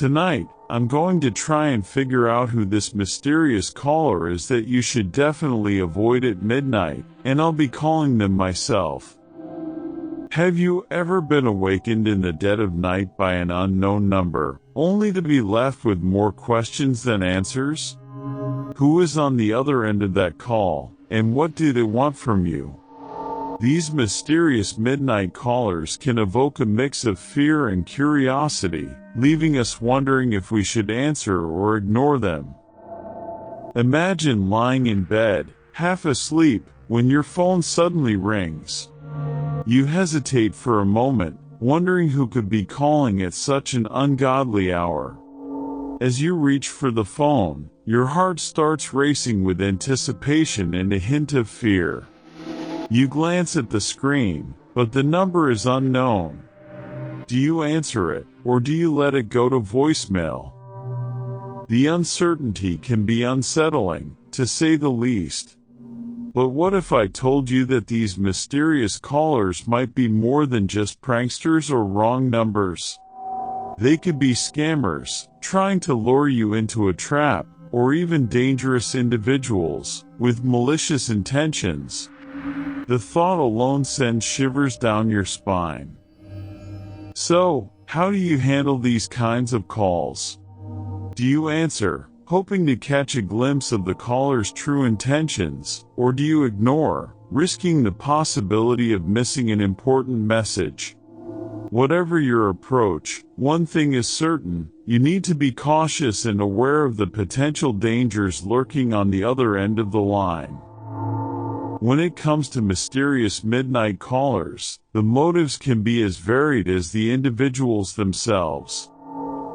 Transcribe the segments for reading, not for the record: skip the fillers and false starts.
Tonight, I'm going to try and figure out who this mysterious caller is that you should definitely avoid at midnight, and I'll be calling them myself. Have you ever been awakened in the dead of night by an unknown number, only to be left with more questions than answers? Who is on the other end of that call, and what do they want from you? These mysterious midnight callers can evoke a mix of fear and curiosity, leaving us wondering if we should answer or ignore them. Imagine lying in bed, half asleep, when your phone suddenly rings. You hesitate for a moment, wondering who could be calling at such an ungodly hour. As you reach for the phone, your heart starts racing with anticipation and a hint of fear. You glance at the screen, but the number is unknown. Do you answer it, or do you let it go to voicemail? The uncertainty can be unsettling, to say the least. But what if I told you that these mysterious callers might be more than just pranksters or wrong numbers? They could be scammers, trying to lure you into a trap, or even dangerous individuals, with malicious intentions. The thought alone sends shivers down your spine. So, how do you handle these kinds of calls? Do you answer, hoping to catch a glimpse of the caller's true intentions, or do you ignore, risking the possibility of missing an important message? Whatever your approach, one thing is certain: you need to be cautious and aware of the potential dangers lurking on the other end of the line. When it comes to mysterious midnight callers, the motives can be as varied as the individuals themselves.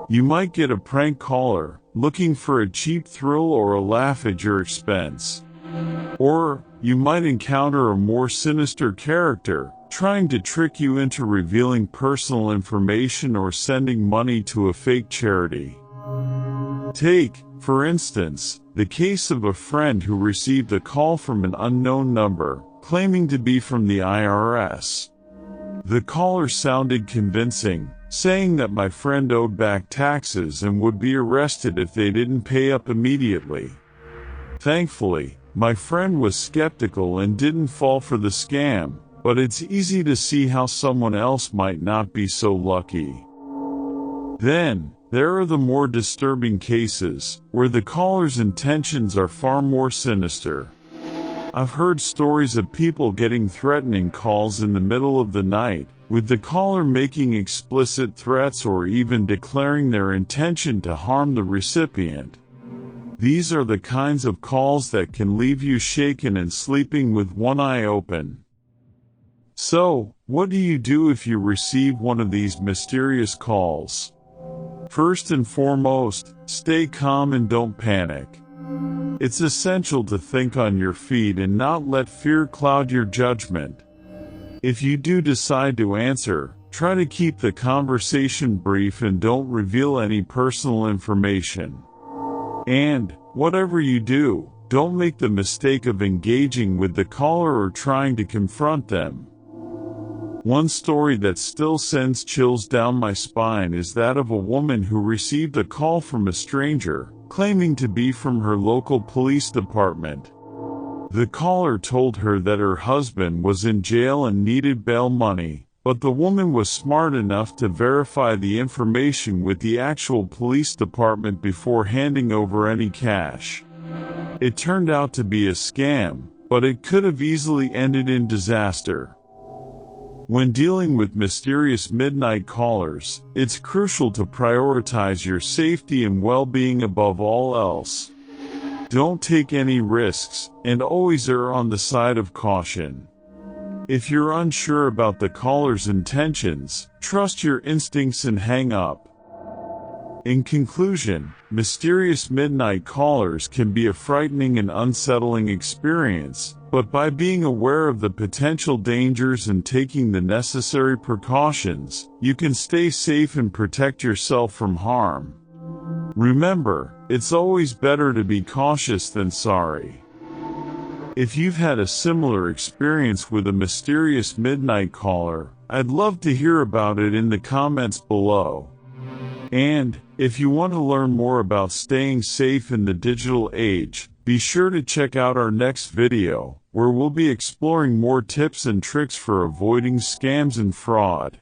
You might get a prank caller, looking for a cheap thrill or a laugh at your expense. Or, you might encounter a more sinister character, trying to trick you into revealing personal information or sending money to a fake charity. Take, for instance, the case of a friend who received a call from an unknown number, claiming to be from the IRS. The caller sounded convincing, saying that my friend owed back taxes and would be arrested if they didn't pay up immediately. Thankfully, my friend was skeptical and didn't fall for the scam, but it's easy to see how someone else might not be so lucky. Then, there are the more disturbing cases, where the caller's intentions are far more sinister. I've heard stories of people getting threatening calls in the middle of the night, with the caller making explicit threats or even declaring their intention to harm the recipient. These are the kinds of calls that can leave you shaken and sleeping with one eye open. So, what do you do if you receive one of these mysterious calls? First and foremost, stay calm and don't panic. It's essential to think on your feet and not let fear cloud your judgment. If you do decide to answer, try to keep the conversation brief and don't reveal any personal information. And, whatever you do, don't make the mistake of engaging with the caller or trying to confront them. One story that still sends chills down my spine is that of a woman who received a call from a stranger, claiming to be from her local police department. The caller told her that her husband was in jail and needed bail money, but the woman was smart enough to verify the information with the actual police department before handing over any cash. It turned out to be a scam, but it could have easily ended in disaster. When dealing with mysterious midnight callers, it's crucial to prioritize your safety and well-being above all else. Don't take any risks, and always err on the side of caution. If you're unsure about the caller's intentions, trust your instincts and hang up. In conclusion, mysterious midnight callers can be a frightening and unsettling experience, but by being aware of the potential dangers and taking the necessary precautions, you can stay safe and protect yourself from harm. Remember, it's always better to be cautious than sorry. If you've had a similar experience with a mysterious midnight caller, I'd love to hear about it in the comments below. And, If you want to learn more about staying safe in the digital age, be sure to check out our next video, where we'll be exploring more tips and tricks for avoiding scams and fraud.